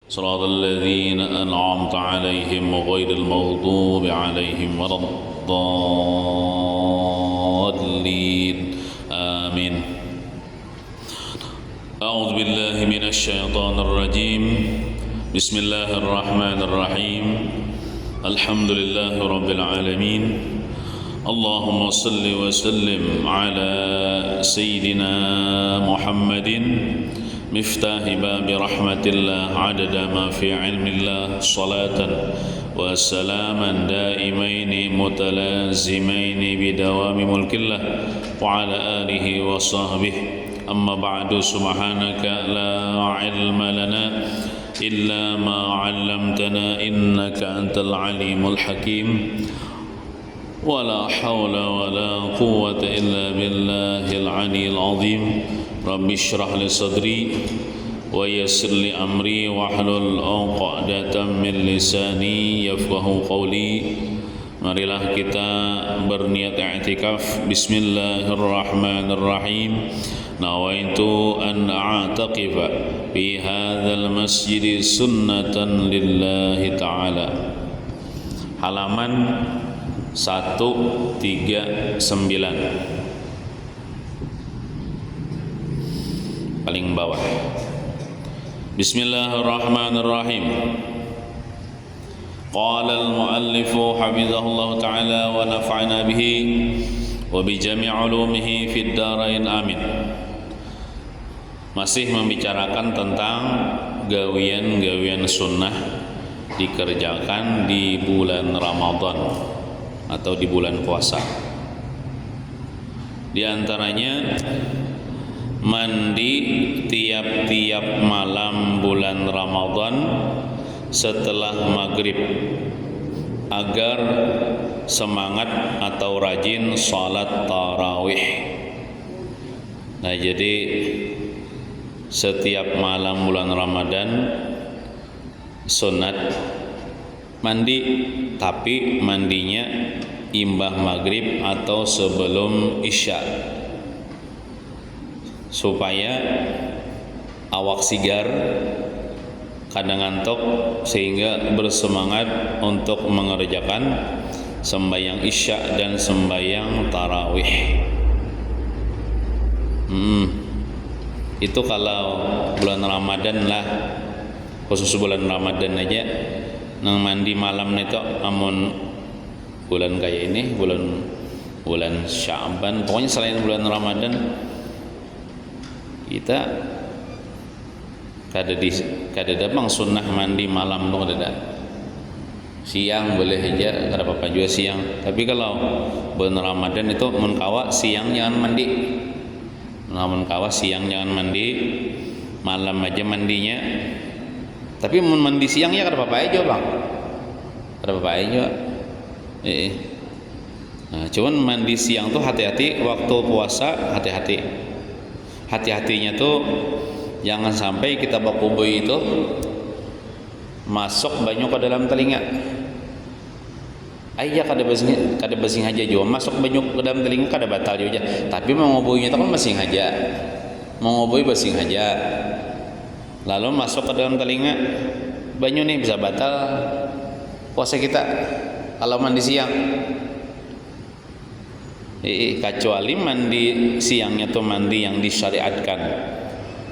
صراط الذين أنعمت عليهم غير المغضوب عليهم ولا الضالين آمين. أعوذ بالله من الشيطان الرجيم. بسم الله الرحمن الرحيم. الحمد لله رب العالمين. اللهم صل وسلم على سيدنا محمد مفتاح باب رحمة الله عدد ما في علم الله صلاة وسلاما دائمين متلازمين بدوام ملك الله وعلى آله وصحبه. أما بعد، سبحانك لا علم لنا إلا ما علمتنا إنك أنت العليم الحكيم. ولا حول ولا قوة إلا بالله العلي العظيم. رب اشرح لي صدري ويسر لي أمري واحلل عقدة من لساني يفقهوا قولي. Marilah kita berniat i'tikaf. Bismillahirrahmanirrahim. Nawaitu an a'taqifa fi hadzal masjid sunnatan lillahi ta'ala. Halaman 139 paling bawah. Bismillahirrahmanirrahim. Qala al-muallif hafizahullah ta'ala wa nafa'na bihi wa bi jami' ulumihi fid dharain amin. Masih membicarakan tentang gawian-gawian sunnah dikerjakan di bulan Ramadan atau di bulan puasa. Di antaranya mandi tiap-tiap malam bulan Ramadan setelah maghrib agar semangat atau rajin salat tarawih. Nah, jadi setiap malam bulan Ramadan sunat mandi, tapi mandinya imbah maghrib atau sebelum isya, supaya awak sigar, kadang ngantuk, sehingga bersemangat untuk mengerjakan sembahyang isya dan sembahyang tarawih. Itu kalau bulan Ramadan lah, khusus bulan Ramadan aja nang mandi malam itu. Amun bulan kayak ini, bulan Sya'ban, pokoknya selain bulan Ramadan kita kada damang sunnah mandi malam dong, kada. Siang boleh aja, kada apa-apa juga siang. Tapi kalau bulan Ramadan itu mun kawa siang jangan mandi. Mun kawa siang jangan mandi, malam aja mandinya. Tapi mun mandi siang ya kada apa-apa aja, Bang. Kada apa-apa aja. Nah, cuman mandi siang tuh hati-hati, waktu puasa hati-hati. Hati-hatinya tuh jangan sampai kita bakubui itu masuk banyu ke dalam telinga. Ayah kada basing aja juga masuk banyu ke dalam telinga kada batal juga. Tapi mengubuinya itu kan basing aja. Mengubui basing aja. Lalu masuk ke dalam telinga banyu nih, bisa batal puasa kita kalau mandi siang. Kecuali mandi siangnya tuh mandi yang disyariatkan,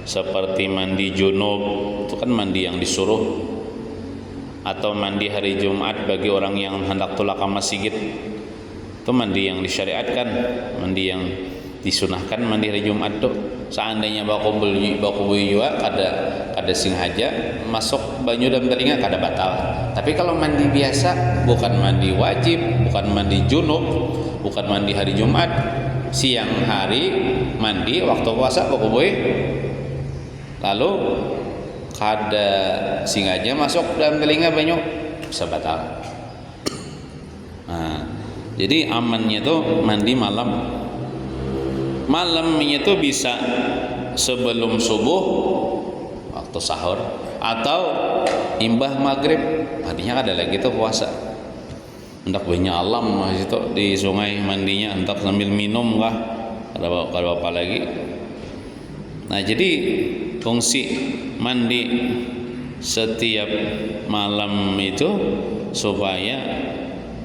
seperti mandi junub, itu kan mandi yang disuruh, atau mandi hari Jumat bagi orang yang hendak tulak ke masjid, itu mandi yang disyariatkan, mandi yang disunahkan mandi hari Jumat tuh. Seandainya bakubul juga kada sengaja masuk banyu dalam telinga kada batal. Tapi kalau mandi biasa, bukan mandi wajib, bukan mandi junub, bukan mandi hari Jumat, siang hari mandi waktu puasa bakubul, lalu kada sengaja masuk dalam telinga banyu, bisa batal. Nah, jadi amannya tuh mandi malam. Malamnya tuh bisa sebelum subuh waktu sahur, atau imbah maghrib, artinya ada lagi tuh puasa. Hendak banyak alam itu di sungai mandinya, hendak sambil minum kah, ada apa lagi. Nah, jadi fungsi mandi setiap malam itu supaya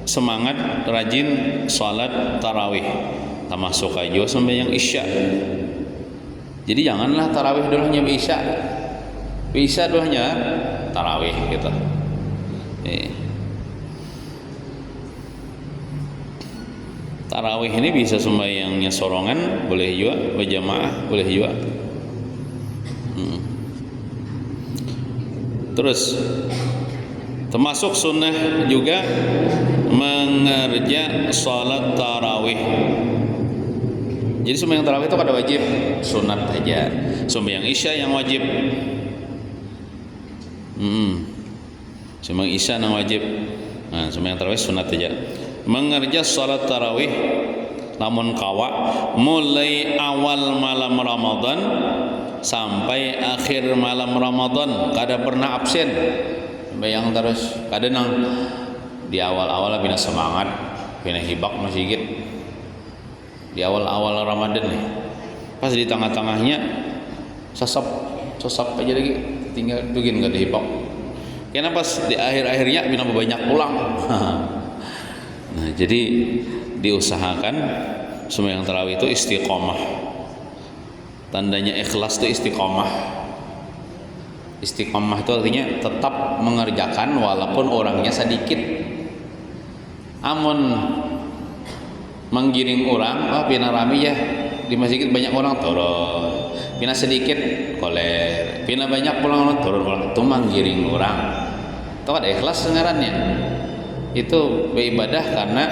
semangat rajin salat tarawih, termasuk aja sembahyang isya. Jadi janganlah tarawih dulunya isya dulunya tarawih gitu. Tarawih ini bisa sembahyangnya sorongan, boleh juga berjamaah, boleh juga. Terus termasuk sunnah juga mengerja salat tarawih. Jadi sembahyang tarawih itu kada wajib, sunat aja. Sembahyang isya yang wajib. Sembahyang isya yang wajib. Nah, sembahyang tarawih sunat aja. Mengerja salat tarawih lamun kawa mulai awal malam Ramadan sampai akhir malam Ramadan, kada pernah absen sembahyang terus. Kada nang di awal-awal bina semangat, bina hibak masjid di awal-awal Ramadan nih, pas di tengah-tengahnya sosok aja lagi, tinggal bikin gak dihibak. Karena pas di akhir-akhirnya bina banyak pulang. Nah, jadi diusahakan sembahyang tarawih itu istiqomah. Tandanya ikhlas itu istiqomah. Istiqomah itu artinya tetap mengerjakan walaupun orangnya sedikit. Amun menggiring orang, pina rami ya di masjid banyak orang turun, pina sedikit koler, pina banyak pulang turun, itu menggiring orang. Itu ada ikhlas ngarannya. Itu beribadah karena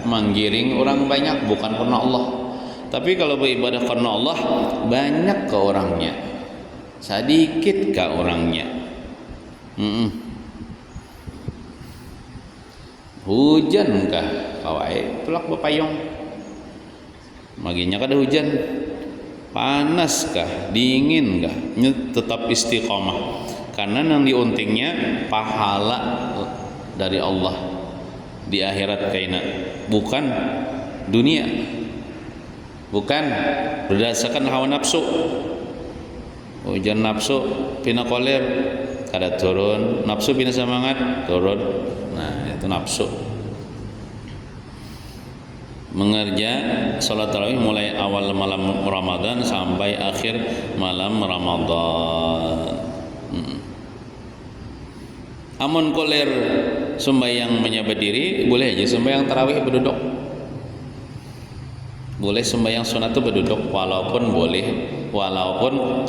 menggiring orang banyak, bukan karena Allah. Tapi kalau beribadah karena Allah, banyak ke orangnya, sedikit ke orangnya. Hujan kah kawai tulak bepayong, maginya kada hujan, panas kah dingin kah, tetap istiqomah karena yang diuntingnya pahala dari Allah di akhirat kaina, bukan dunia, bukan berdasarkan hawa nafsu. Hujan nafsu pina koler kada turun, nafsu pina semangat turun. Nah, itu nafsu. Mengerja salat tarawih mulai awal malam Ramadan sampai akhir malam Ramadan. Amun koler sembahyang menyabet diri, boleh aja sembahyang tarawih berduduk. Boleh sembahyang sunat itu berduduk, walaupun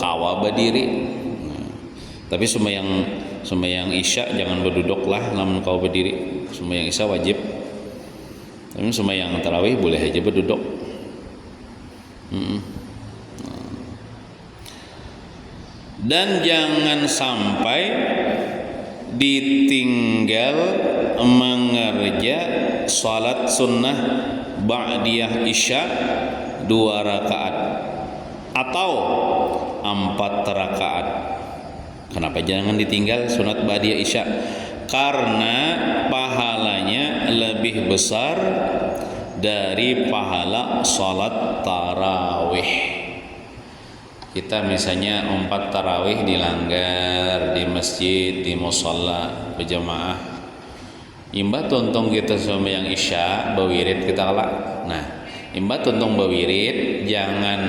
kawa berdiri. Tapi sembahyang isya jangan berduduk lah, lamun kau berdiri. Sembahyang isya wajib. Tapi sembahyang tarawih boleh aja berduduk. Dan jangan sampai ditinggal mengerja salat sunnah ba'diyah isya 2 rakaat atau 4 rakaat. Kenapa jangan ditinggal sunat ba'diyah isya? Karena pahalanya lebih besar dari pahala salat tarawih. Kita misalnya 4 tarawih dilanggar di masjid, di musalla berjamaah, imba tontong kita sembahyang isya bawirid kita kelak. Nah, imba tontong bawirid jangan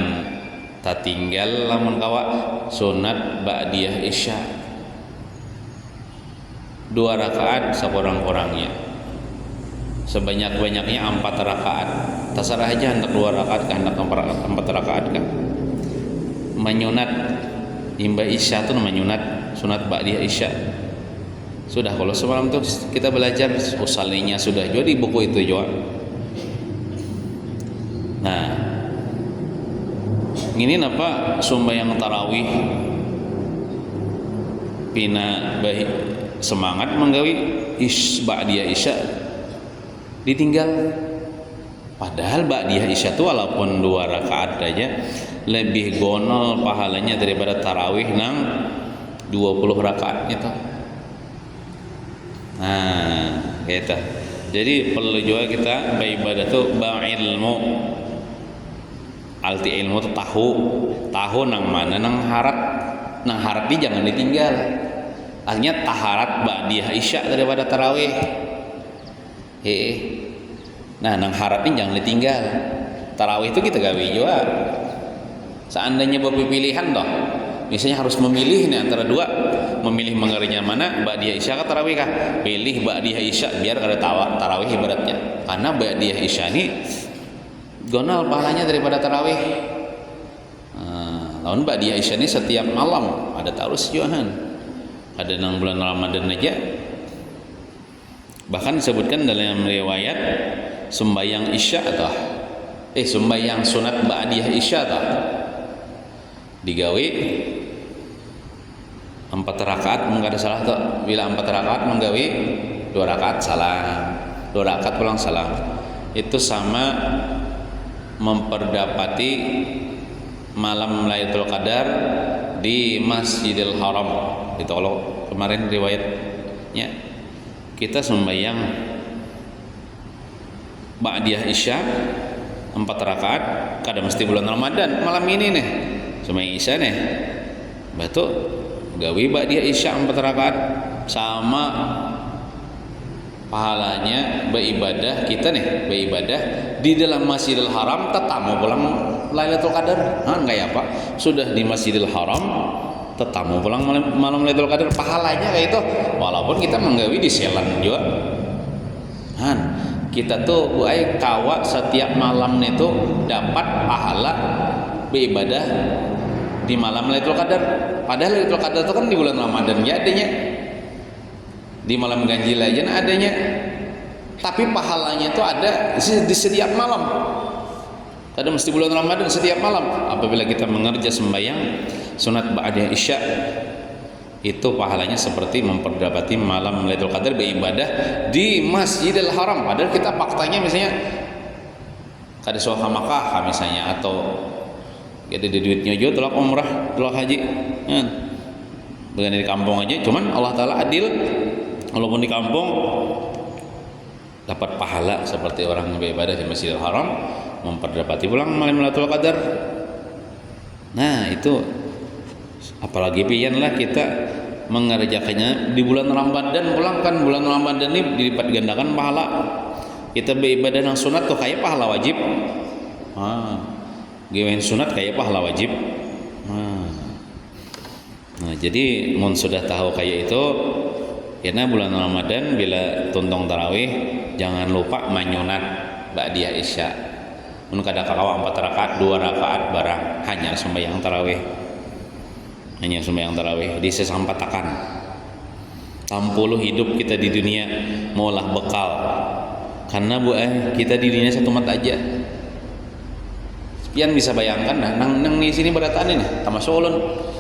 tak tinggal lamun kawa sunat ba'diyah isya 2 rakaat sekurang-kurangnya, sebanyak-banyaknya 4 rakaat. Terserah aja hendak 2 rakaat kah, hendak 4 rakaat kah. Menyunat imba isya itu menyunat sunat ba'diyah isya. Sudah, kalau semalam tuh kita belajar usalinya sudah juga di buku itu juga. Nah, ini apa sembahyang tarawih pina baik semangat menggawi ba'diyah isya ditinggal. Padahal ba'diyah isya itu walaupun 2 rakaat aja lebih gonol pahalanya daripada tarawih nang 20 rakaat itu. Nah, gitu. Jadi perlu juga kita beribadah tuh ilmu. Alti ilmu tuh tahu nang mana nang harap. Nang harap jangan ditinggal. Akhirnya taharat ba'diyah isya daripada tarawih. Nah, nang harap ini jangan ditinggal. Tarawih itu kita gawe juga. Seandainya berpilihan toh, misalnya harus memilih nih antara dua, memilih mengerinya mana, ba'diyah isya atau tarawih kah? Pilih ba'diyah isya biar ada tarawih ibaratnya. Karena ba'diyah isya ini gonal pahalanya daripada tarawih. Lawan ba'diyah isya ini setiap malam ada taurus juahan. Ada nang bulan Ramadan aja. Bahkan disebutkan dalam riwayat sembahyang isya atau sembahyang sunat ba'diyah isya atau digawe 4 rakaat mengada salah tuh. Bila 4 rakaat menggawe 2 rakaat salam, 2 rakaat pulang salam. Itu sama memperdapati malam Lailatul Qadar di Masjidil Haram. Itu kalau kemarin riwayatnya kita sembahyang ba'diyah isya 4 rakaat kada mesti bulan Ramadan malam ini nih sembahyang isya nih batu gawe ba'diyah isya 4 rakaat sama pahalanya beribadah kita nih beribadah di dalam Masjidil Haram tetamu pulang Lailatul Qadar. Kayak apa? Sudah di Masjidil Haram tetamu pulang malam Lailatul Qadar pahalanya kayak itu. Walaupun kita menggawi di selan juga. Kita tuh buai kawa setiap malam itu dapat pahala beribadah di malam Lailatul Qadar. Padahal Lailatul Qadar itu kan di bulan Ramadan ya adanya. Di malam ganjil aja adanya. Tapi pahalanya itu ada di setiap malam. Ada mesti bulan Ramadan setiap malam. Apabila kita mengerja sembahyang sunat ba'diyah isya itu pahalanya seperti memperdapati malam Lailatul Qadar beribadah di Masjidil Haram. Padahal kita faktanya misalnya kada soha Makkah misalnya atau ada duitnya juga tolak umrah, tolak haji. Bukan di kampung aja, cuman Allah Taala adil. Walaupun di kampung dapat pahala seperti orang beribadah di Masjidil Haram, memperdapati pulang malam Lailatul Qadar. Nah, itu apalagi pianlah kita mengerjakannya di bulan Ramadan pulang kan bulan Ramadan ini dilipat gandakan pahala. Kita beribadah nang sunat tuh kayak pahala wajib. Gawein sunat kayak pahala wajib. Nah, jadi mun sudah tahu kayak itu, karena bulan Ramadan bila tuntong tarawih jangan lupa manyunat ba'diyah isya. Mun kada kalawa 4 rakaat, 2 rakaat barang hanya sembahyang tarawih. Hanya sembahyang tarawih disesampatakan. Tampuluh hidup kita di dunia maulah bekal. Karena kita di dunia satu mat aja. Pian bisa bayangkan nang di sini berataan ini termasuk ulun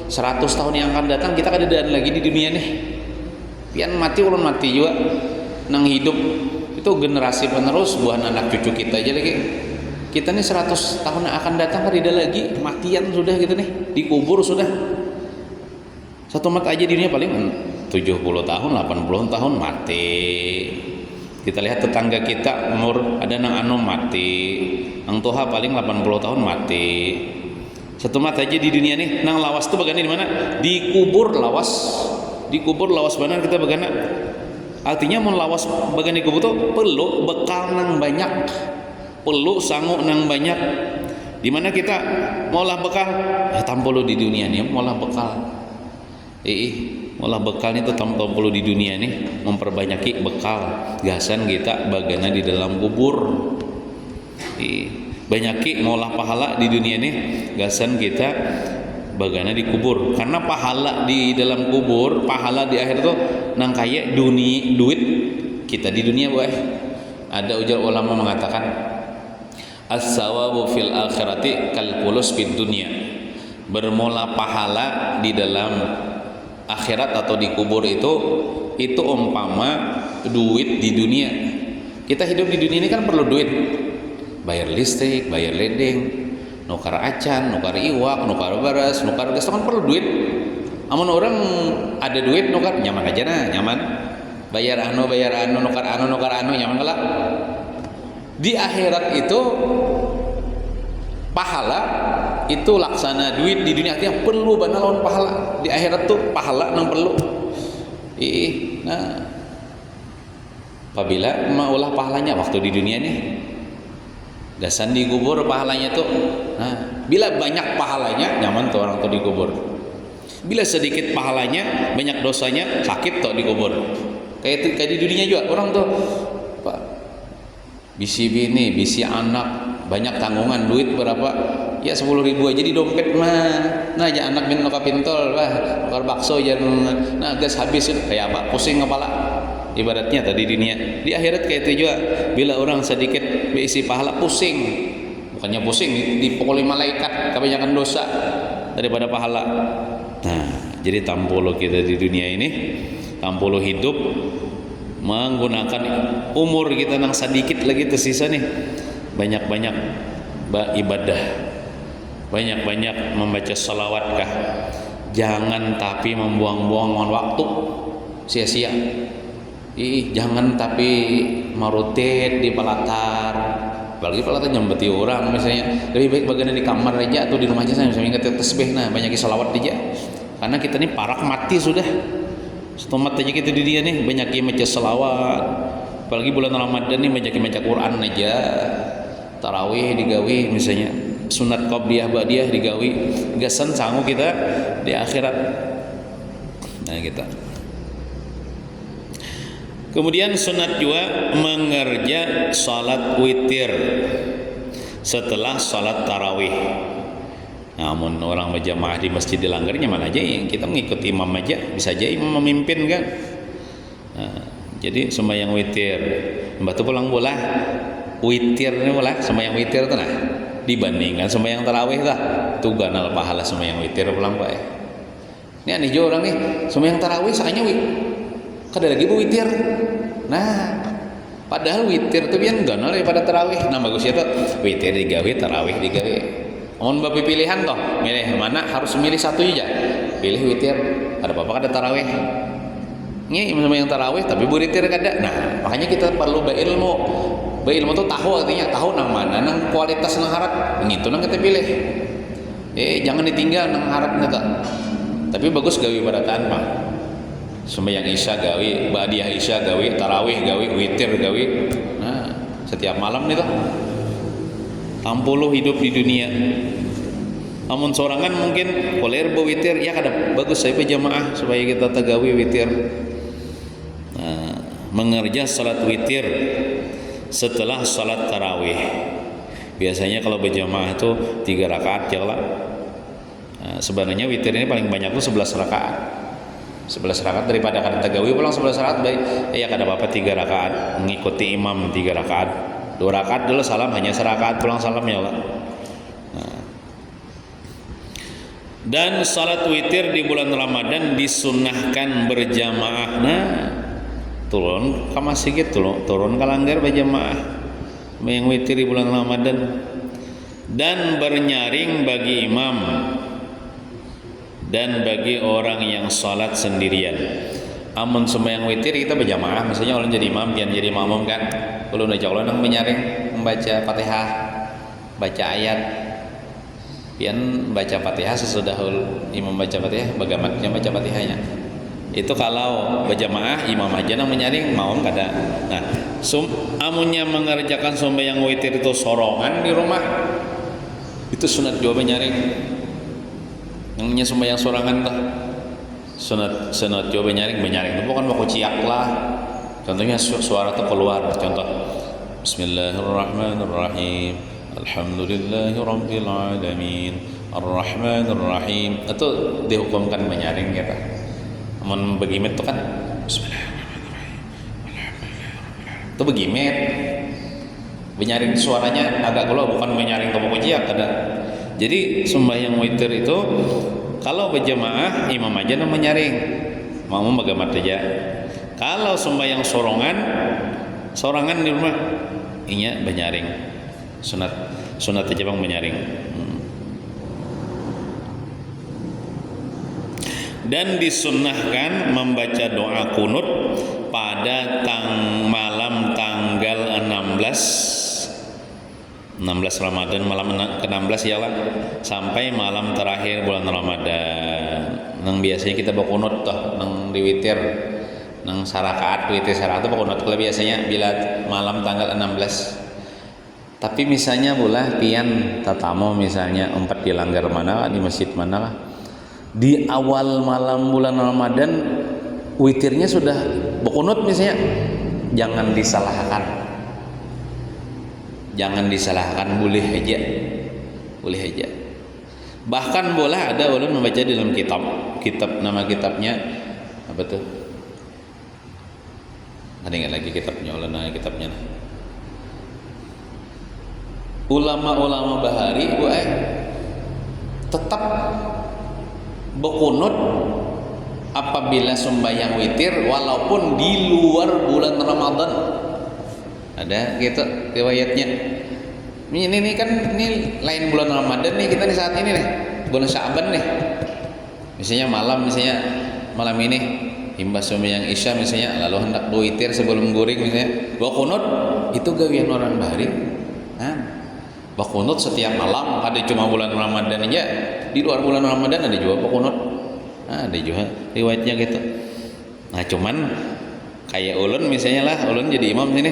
100 tahun yang akan datang kita kada ada lagi di dunia nih. Pian mati ulun mati juga nang hidup itu generasi penerus buah anak cucu kita aja lagi. Kita nih 100 tahun yang akan datang kada ada lagi, matian sudah gitu nih, dikubur sudah. Satu mat aja di dunia paling 70 tahun, 80 tahun mati. Kita lihat tetangga kita umur ada nang anu mati, nang toha paling 80 tahun mati. Satu mat aja di dunia nih, nang lawas tuh bagana di mana? Dikubur lawas benar kita bagana. Artinya mun lawas bagana dikubur tuh perlu bekal nang banyak, perlu sangu nang banyak. Di mana kita maulah bekal? Tampolo di dunia nih, maulah bekal. Maulah bekal itu tampolo di dunia nih, memperbanyaki bekal. Gasan kita bagana di dalam kubur. Banyaki maulah pahala di dunia nih, gasan kita bagana dikubur. Karena pahala di dalam kubur, pahala di akhir tuh nang kaya duit kita di dunia boy. Ada ujar ulama mengatakan as-sawabu fil akhirati kal fulus fid dunya. Bermula pahala di dalam akhirat atau di kubur itu umpama duit di dunia. Kita hidup di dunia ini kan perlu duit. Bayar listrik, bayar ledeng, nukar acan, nukar iwak, nukar beras, nukar gas, kan perlu duit. Amun orang ada duit nukar nyaman aja nyaman. Bayar anu, nukar anu nyaman kalah. Di akhirat itu pahala itu laksana duit di dunia artinya perlu banget lawan pahala. Di akhirat tuh pahala nang perlu. Nah, apabila maulah pahalanya waktu di dunia nih, gasan digubur pahalanya tuh. Nah, bila banyak pahalanya nyaman tuh orang tuh digubur. Bila sedikit pahalanya, banyak dosanya, sakit tuh digubur. Kayak di dunia juga orang tuh, Pak, bisi bini, bisi anak, banyak tanggungan, duit berapa? Ya 10.000 aja di dompet mah. Nah, aja anak min loka pintol, wah, bakar bakso aja. Nah, gas habis kayak apa? Pusing kepala. Ibaratnya tadi dunia. Di akhirat kayak itu juga. Bila orang sedikit berisi pahala pusing. Bukannya pusing, dipukuli malaikat kebanyakan dosa daripada pahala. Nah, jadi tampulo kita di dunia ini, tampulo hidup menggunakan umur kita nang sedikit lagi tersisa nih. Banyak-banyak ibadah, banyak-banyak membaca salawatkah, jangan tapi membuang-buang waktu sia-sia. Jangan tapi marutit di palatar, apalagi palatar nyambeti orang misalnya. Lebih baik bagian di kamar aja atau di rumah aja, saya bisa ingat tasbih. Nah, banyakin salawat aja, karena kita ini parak mati sudah. Setomat aja kita di dia nih, banyakin baca salawat. Apalagi bulan Ramadan nih, banyakin baca Quran aja. Tarawih digawi misalnya, sunat qabliyah ba'diyah digawi, gasan sanggup kita di akhirat. Nah, kita kemudian sunat juga mengerja salat witir setelah salat tarawih. Namun orang berjamaah di masjid dilanggarnya mana aja, kita mengikuti imam aja, bisa aja imam memimpin kan. Nah, jadi sembahyang witir, mbak tuh pulang bola witir ini bola sembahyang witir tuh nah dibandingkan sembahyang tarawih lah tuh ganal pahala sembahyang witir pulang pak. Ini aneh juga orang nih, sembahyang tarawih sakanya kada lagi bu witir. Nah, padahal witir tuh biar ganal daripada tarawih. Nah, bagusnya tuh witir digawe, tarawih digawe. Mohon bapak pilihan toh, milih mana, harus milih satu aja. Pilih witir, ada apa-apa kada tarawih. Ini sembahyang tarawih tapi bu witir kada. Nah, makanya kita perlu berilmu. Berilmu tuh tahu artinya, tahu nang mana, nang kualitas nang harap, gitu nang kita pilih. Jangan ditinggal nang harap kita. Tapi bagus gawe pada tanpa. Sembahyang isya gawe, ba'diyah isya gawe, tarawih gawe, witir gawe. Nah, setiap malam nih tuh. Tampuluh hidup di dunia. Namun sorangan mungkin koler witir ya kada bagus saya berjamaah supaya kita tagawi witir. Nah, mengerja salat witir setelah salat tarawih. Biasanya kalau berjamaah itu 3 rakaat ya lah. Nah, sebenarnya witir ini paling banyak tuh 11 rakaat. 11 rakaat daripada kada tagawi pulang 11 rakaat baik. Ya kada apa-apa 3 rakaat mengikuti imam 3 rakaat. 2 rakaat dulu salam, hanya serakaat pulang salam ya Allah. Nah. Dan salat witir di bulan Ramadan disunnahkan berjamaah. Nah, turun ke masjid turun ke langgar berjamaah yang witir di bulan Ramadan, dan bernyaring bagi imam dan bagi orang yang salat sendirian. Amun sembahyang witir kita berjamaah, misalnya orang jadi imam pian jadi makmum kan, kalau udah jauh nang menyaring membaca Fatihah, baca ayat, pian baca Fatihah sesudah imam baca Fatihah, bagaimana baca Fatihahnya. Itu kalau berjamaah imam aja nang menyaring mau kada. Nah, amunnya mengerjakan sembahyang witir itu sorongan di rumah, itu sunat juga menyaring. Yang sembahyang sorangan tuh sunat juga menyaring itu bukan baku ciak lah. Contohnya suara tuh keluar, contoh Bismillahirrahmanirrahim, Alhamdulillahirabbil alamin, Arrahmanirrahim. Itu dihukumkan menyaring gitu. Amun begimet tuh kan Bismillahirrahmanirrahim, Alhamdulillahirabbil, itu begimet. Menyaring suaranya agak keluar, bukan menyaring ke baku ciak kada. Jadi sembahyang witir itu kalau berjamaah imam aja nang menyaring, mau bagaimana aja. Kalau sembahyang sorangan di rumah, inya menyaring. Sunat aja bang menyaring. Dan disunnahkan membaca doa kunut pada malam tanggal 16 Ramadan, malam ke-16 ya lah, sampai malam terakhir bulan Ramadan. Nang biasanya kita berkunut toh nang di witir. nang sarakaat witir sarakaat pakunut kula biasanya bila malam tanggal 16. Tapi misalnya bulah pian tatamu misalnya empat di langgar mana di masjid mana di awal malam bulan Ramadan witirnya sudah berkunut misalnya, jangan disalahkan, boleh aja. Bahkan boleh ada ulun membaca dalam kitab nama kitabnya apa tuh? Ada ingat lagi kitabnya ulun nama kitabnya. Ulama-ulama bahari tetap berkunut apabila sembahyang witir walaupun di luar bulan Ramadan. Ada gitu riwayatnya. Ini kan ini lain bulan Ramadan nih, kita di saat ini nih bulan Sya'ban nih. Misalnya malam ini imbas sembahyang Isya misalnya lalu hendak witir sebelum guring misalnya berkunut, itu gawian orang bahari. Berkunut setiap malam, ada cuma bulan Ramadan aja, di luar bulan Ramadan ada juga berkunut. Ada juga riwayatnya gitu. Nah cuman kayak ulun misalnya lah, ulun jadi imam sini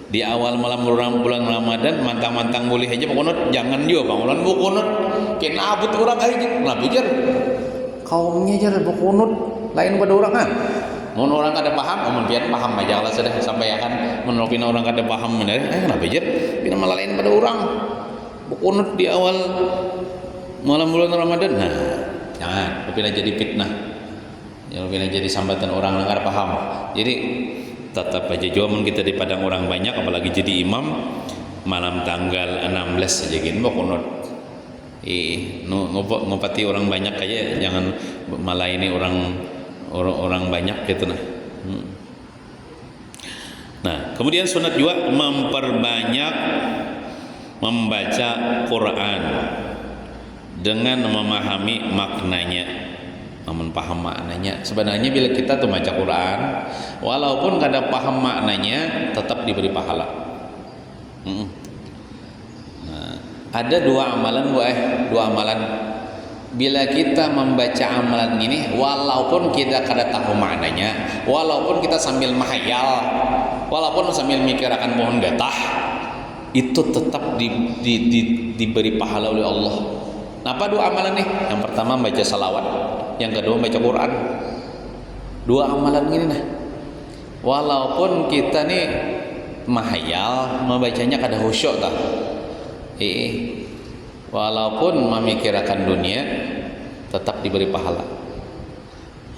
di awal malam bulan Ramadan mantang-mantang boleh aja berkunut, jangan juga bang ulun berkunut kena abut orang aja kenapa jar kaumnya jar berkunut lain pada orang kan. Mun orang kada paham, mun pian paham aja lah sudah sampai akan menopin orang kada paham bener. Kenapa jar? Pina malah lain pada orang. Berkunut di awal malam bulan Ramadan. Nah, jangan, pina jadi fitnah. Jangan pina jadi sambatan orang yang kada paham. Jadi tetap aja juga mun kita di padang orang banyak apalagi jadi imam malam tanggal 16 saja gini berkunut. Ngopati orang banyak aja, jangan malah ini orang banyak gitu nah. Nah, kemudian sunat juga memperbanyak membaca Quran dengan memahami maknanya. Namun paham maknanya. Sebenarnya bila kita tuh baca Quran, walaupun kada paham maknanya, tetap diberi pahala. Nah, ada dua amalan. Bila kita membaca amalan ini walaupun kita kada tahu maknanya, walaupun kita sambil mahayal, walaupun sambil mikir akan pohon gatah, itu tetap diberi pahala oleh Allah. Apa dua amalan nih? Yang pertama baca salawat, yang kedua baca Quran. Dua amalan ini nah. Walaupun kita nih mahayal membacanya kada khusyuk tah. Walaupun memikirkan dunia tetap diberi pahala.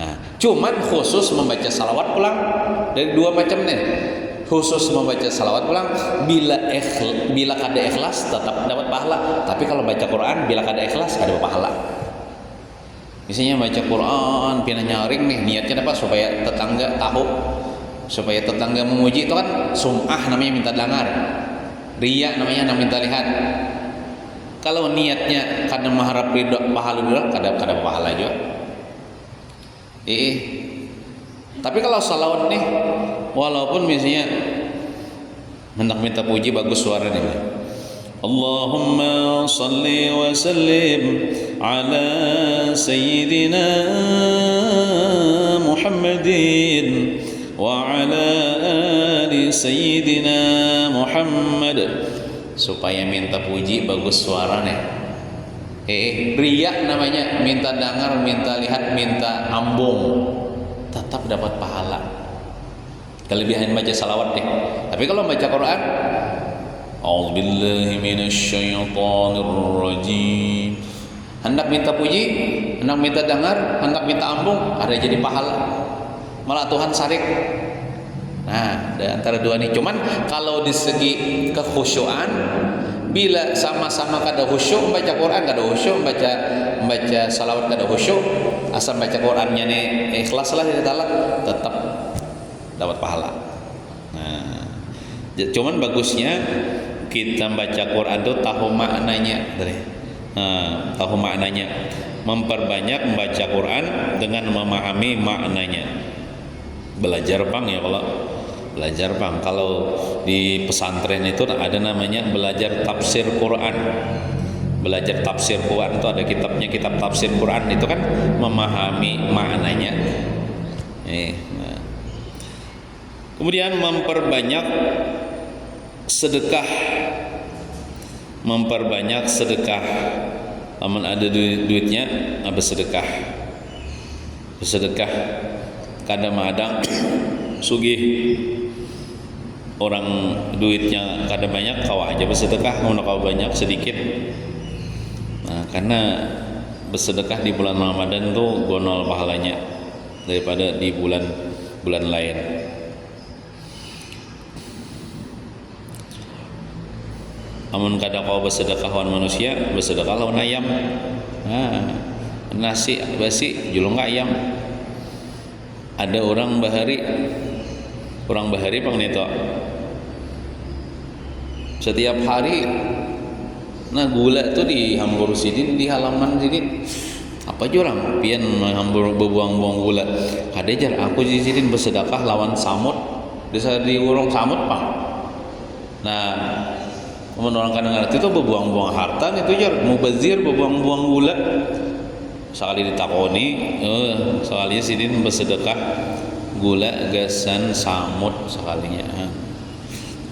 Nah, cuman khusus membaca salawat pulang dari dua macam nih. Khusus membaca salawat pulang bila kada ikhlas tetap dapat pahala. Tapi kalau baca Quran bila kada ikhlas kada pahala. Misalnya baca Quran pina nyaring nih niatnya apa supaya tetangga tahu, supaya tetangga memuji, itu kan sum'ah namanya minta dengar. Riya namanya minta lihat. Kalau niatnya karena mengharap ridho pahala dulu, kada pahala juga. Tapi kalau salawat nih, walaupun misalnya hendak minta puji bagus suaranya. Allahumma salli wa sallim ala sayyidina Muhammadin wa ala ali sayyidina Muhammad. Supaya minta puji bagus suaranya. Riya namanya minta dengar, minta lihat, minta ambung, tetap dapat pahala. Kelebihan baca salawat deh. Tapi kalau baca Quran, A'udzubillahi minasyaitonirrajim, hendak minta puji, hendak minta dengar, hendak minta ambung, ada jadi pahala. Malah Tuhan sarik. Nah, antara dua ini. Cuman kalau di segi kekhusyuan, bila sama-sama kada khusyuk baca Quran, kada khusyuk baca salawat, kada khusyuk, asal baca Qurannya nih ikhlas lah tidak talak, tetap dapat pahala. Nah, cuman bagusnya kita baca Quran itu tahu maknanya, tahu maknanya, memperbanyak membaca Quran dengan memahami maknanya. Belajar bang ya belajar bang. Kalau di pesantren itu ada namanya belajar tafsir Quran. Belajar tafsir Quran itu ada kitabnya, kitab tafsir Quran itu kan memahami maknanya. Nah, Kemudian memperbanyak sedekah. Memperbanyak sedekah. Amun ada duitnya, bersedekah. Bersedekah. Kadang-kadang sugih orang duitnya kada banyak, kau aja bersedekah. Kalau kau banyak sedikit. Nah, karena bersedekah di bulan Ramadan tuh gonol pahalanya daripada di bulan lain. Amun kada kau bersedekah lawan manusia, bersedekah lawan ayam. Nasi basi julung ayam. Ada orang bahari pangnito. Setiap hari gula tuh dihambur sidin di halaman sidin. Apa jurang pian hambur bebuang-buang gula. Kadejar aku di sidin bersedekah lawan samut. Desa di urung samut, Pak. Nah, orang kadang ngerti itu berbuang-buang harta itu jar mubazir berbuang-buang gula. Sekali ditakoni, sekali sidin bersedekah gula gasan samut sekalinya.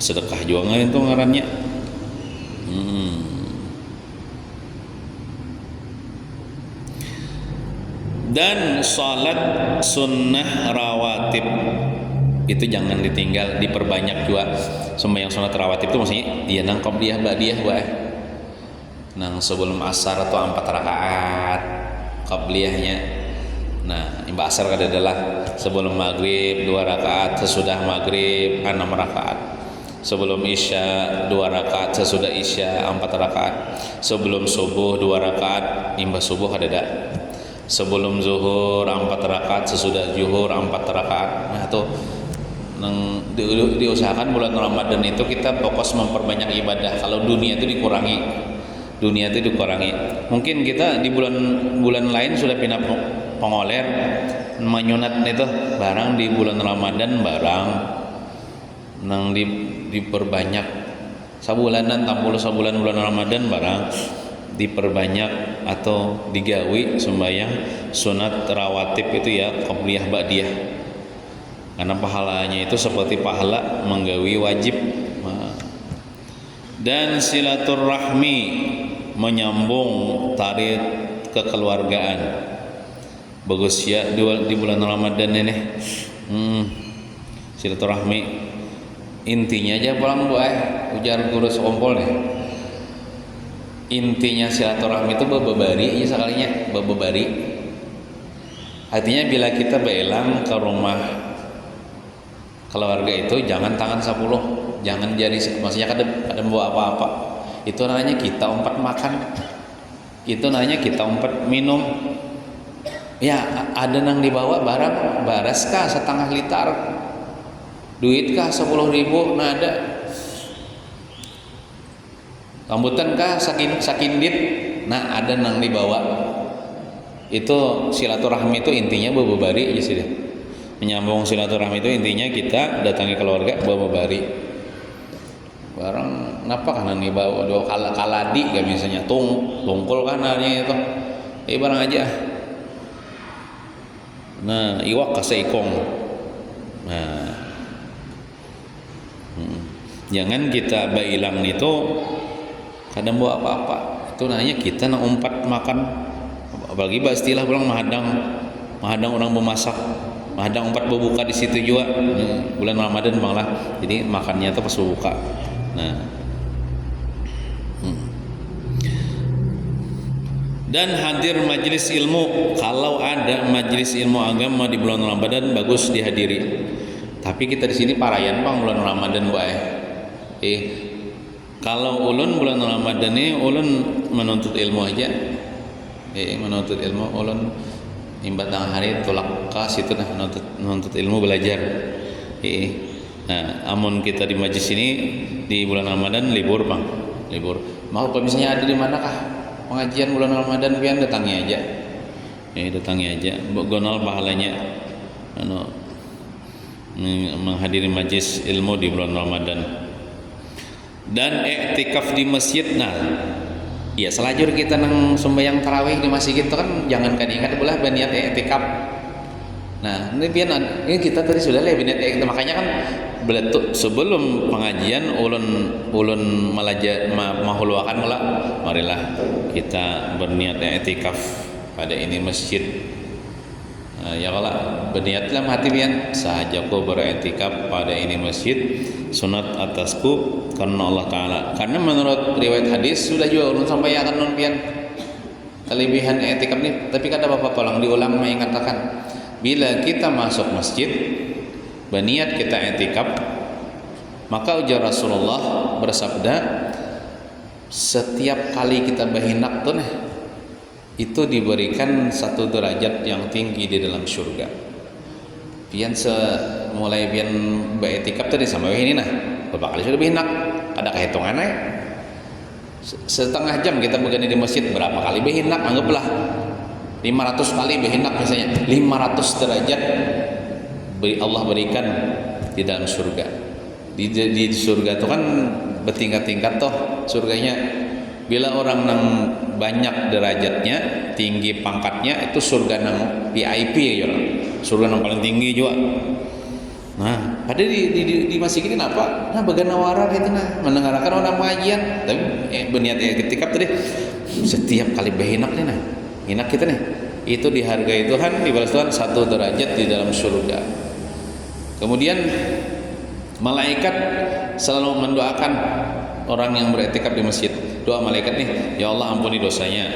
Sedekah juga nggak itu ngarannya. Dan salat sunnah rawatib itu jangan ditinggal, diperbanyak juga. Sembahyang sunat rawatib itu maksudnya dia nang qobliyah ba'diyah wae. Nang sebelum asar atau 4 rakaat qobliyahnya. Nah, imba asar kada adalah sebelum maghrib 2 rakaat, sesudah maghrib 6 rakaat. Sebelum isya 2 rakaat, sesudah isya 4 rakaat. Sebelum subuh 2 rakaat, imba subuh kada ada. Sebelum zuhur 4 rakaat, sesudah zuhur 4 rakaat. Nah, tuh nang diusahakan bulan Ramadan itu kita fokus memperbanyak ibadah. Kalau dunia itu dikurangi. Mungkin kita di bulan lain sudah pindah pengoler menyunat itu barang di bulan Ramadan barang nang diperbanyak sabulanan tampul sabulan bulan Ramadan barang diperbanyak atau digawi sembahyang sunat rawatib itu ya qobliyah ba'diyah. Karena pahalanya itu seperti pahala menggawi wajib. Dan silaturahmi menyambung tali kekeluargaan. Bagus ya di bulan Ramadan ini. Silaturahmi intinya aja pulang ujar guru sekompol nih. Intinya silaturahmi itu bababari ya sekalinya bababari. Artinya bila kita belang ke rumah keluarga itu jangan tangan 10, jangan jari, maksudnya kada bawa apa-apa. Itu namanya kita umpat makan. Itu namanya kita umpat minum. Ya, ada nang dibawa barang baras kah 1/2 liter. Duit kah 10.000, nah ada. Rambutan kah sakindit, nah ada nang dibawa. Itu silaturahmi itu intinya bababari aja sih. Menyambung silaturahmi itu intinya kita datangi keluarga bababari. Barang kenapa kan nih bawa dua kaladi kayak misalnya tungkul kan hanya itu. Barang aja. Nah, iwak kasih ikong. Nah, jangan kita bailang itu kadang bawa apa-apa. Itu nanya kita nak umpat makan. Apalagi istilah pulang mahadang orang memasak. Mahadang umpat berbuka di situ juga. Bulan Ramadan bang lah. Jadi makannya tuh pas berbuka. Nah. Dan hadir majelis ilmu. Kalau ada majelis ilmu agama di bulan Ramadan bagus dihadiri. Tapi kita di sini parayan bang bulan Ramadan bae. Kalau ulun bulan Ramadan ini ulun menuntut ilmu aja. Menuntut ilmu ulun imbat tengah hari tolak kas itu menuntut ilmu belajar. Nah, amun kita di majlis ini di bulan Ramadan libur bang, libur. Mau kalau misalnya ada di manakah pengajian bulan Ramadan pian datangi aja. Datangi aja. Gonal pahalanya. Menghadiri majlis ilmu di bulan Ramadan. Dan iktikaf di masjid. Nah, ya selajur kita nang sembahyang tarawih di masjid itu kan jangan kan ingat boleh berniat iktikaf. Nah, ini kita tadi sudah lihat biniat i'tikaf, makanya kan beletuk sebelum pengajian ulun mahulwakan lah, marilah kita berniat i'tikaf pada ini masjid. Ya kalau berniat dalam hati pian sahajaku beriktikaf pada ini masjid sunat atasku karena Allah Ta'ala, karena menurut riwayat hadis sudah juga ulun sampaikan non pian kelebihan i'tikaf ini, tapi kata Bapak tolong diulang mengatakan bila kita masuk masjid berniat kita i'tikaf, maka ujar Rasulullah bersabda setiap kali kita berhinak tuh itu diberikan satu derajat yang tinggi di dalam surga. Pian mulai pian beriktikaf tadi sampai ini berapa kali sudah berhinak? Ada kehitungannya? Setengah jam kita begini di masjid berapa kali berhinak? Anggaplah 500 kali berhinak misalnya, 500 derajat Allah berikan di dalam surga. Di surga itu kan bertingkat-tingkat toh surganya. Bila orang nang banyak derajatnya, tinggi pangkatnya, itu surga nang VIP ya, surga nang paling tinggi juga. Nah, pada di masjid ini apa? Nah, bagaimana warak itu mendengarkan orang pengajian, tapi berniat i'tikaf tadi setiap kali berhinak nih hinak kita nih, itu dihargai Tuhan, dibalas Tuhan 1 derajat di dalam surga. Kemudian malaikat selalu mendoakan orang yang beriktikaf di masjid. Doa malaikat nih, ya Allah ampuni dosanya,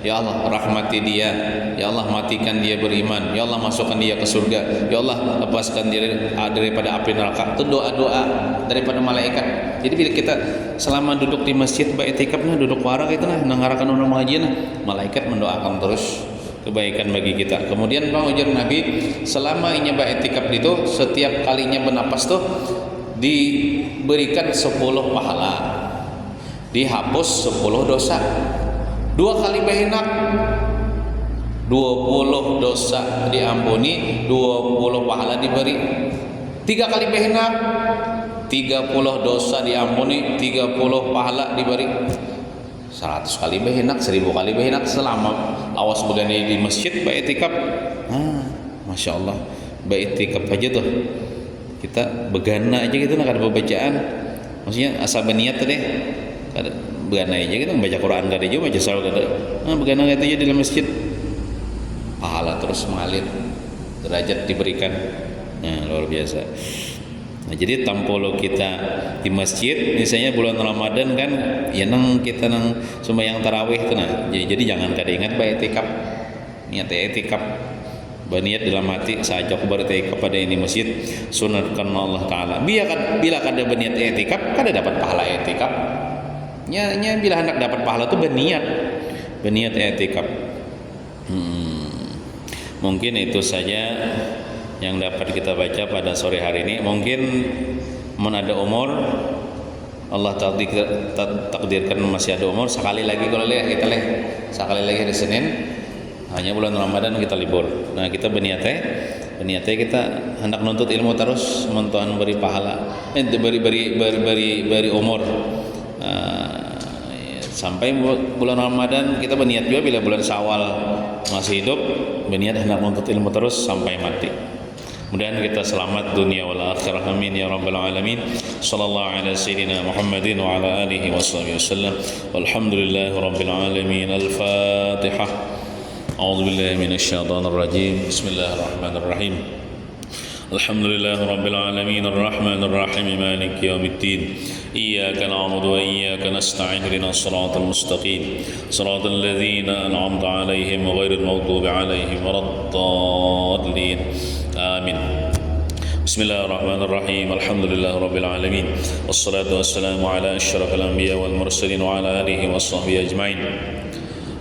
ya Allah rahmati dia, ya Allah matikan dia beriman, ya Allah masukkan dia ke surga, ya Allah lepaskan dia daripada api neraka. Itu doa-doa daripada malaikat. Jadi bila kita selama duduk di masjid beriktikafnya duduk warak itu mendengarkan orang mengaji malaikat mendoakan terus kebaikan bagi kita. Kemudian Bang ujar Nabi selama inya beriktikaf itu setiap kalinya bernapas tuh diberikan 10 pahala, dihapus 10 dosa. 2 kali berhinak 20 dosa diampuni, 20 pahala diberi. 3 kali berhinak 30 dosa diampuni, 30 pahala diberi. 100 kali berhinak, 1000 kali berhinak selama awas begini di masjid beriktikaf. Masya Allah, beriktikaf aja tuh kita begana aja gitu ada pembacaan, maksudnya asal berniat tadi begana aja gitu baca Quran gak ada juga baca salawat gak ada, begana itu aja di dalam masjid pahala terus mengalir, derajat diberikan. Luar biasa. Nah, jadi tampolo kita di masjid misalnya bulan Ramadan kan ya kita sembahyang tarawih itu jadi jangan kada ingat beriktikaf, niat i'tikaf berniat dalam hati saja aku beriktikaf pada ini masjid sunatkan Allah Ta'ala. Bila kada berniat i'tikaf kada dapat pahala i'tikaf. Nya bila hendak dapat pahala itu berniat i'tikaf. Mungkin itu saja yang dapat kita baca pada sore hari ini. Mungkin ada umur Allah takdirkan masih ada umur sekali lagi kalau kita sekali lagi hari Senin hanya bulan Ramadan kita libur. Nah kita berniatnya kita hendak nuntut ilmu terus mentuan beri pahala beri umur sampai bulan Ramadan. Kita berniat juga bila bulan Syawal masih hidup berniat hendak nuntut ilmu terus sampai mati. Mudah-mudahan kita selamat dunia wal akhirah, amin ya rabbal alamin. Sallallahu ala sayyidina Muhammadin wa ala alihi washabihi wasallam. Walhamdulillahi rabbil alamin. Al-Fatihah. A'udzu billahi minasy syaithanir rajim. Bismillahirrahmanirrahim. Alhamdulillahi rabbil alamin arrahmanir rahim maliki yaumiddin. Iyyaka na'budu wa iyyaka nasta'in ihdinas siratal mustaqim. Siratal ladzina an'amta 'alaihim ghairil maghdubi 'alaihim waladdallin. Amin. Bismillahirrahmanirrahim. Alhamdulillahi rabbil alamin. Wassalatu wassalamu ala asyrafil anbiya wal mursalin wa ala alihi washabbihi ajmain.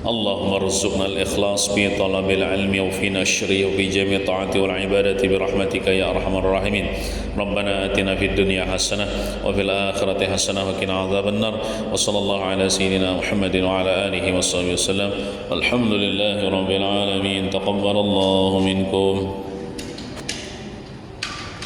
اللهم ارزقنا الإخلاص في طلب العلم وفي نشره وفي جميع الطاعات والعبادة برحمتك يا أرحم الراحمين. ربنا آتنا في الدنيا حسنة وفي الآخرة حسنة وقنا عذاب النار. وصلى الله على سيدنا محمد وعلى آله وصحبه وسلم. الحمد لله رب العالمين. تقبل الله منكم.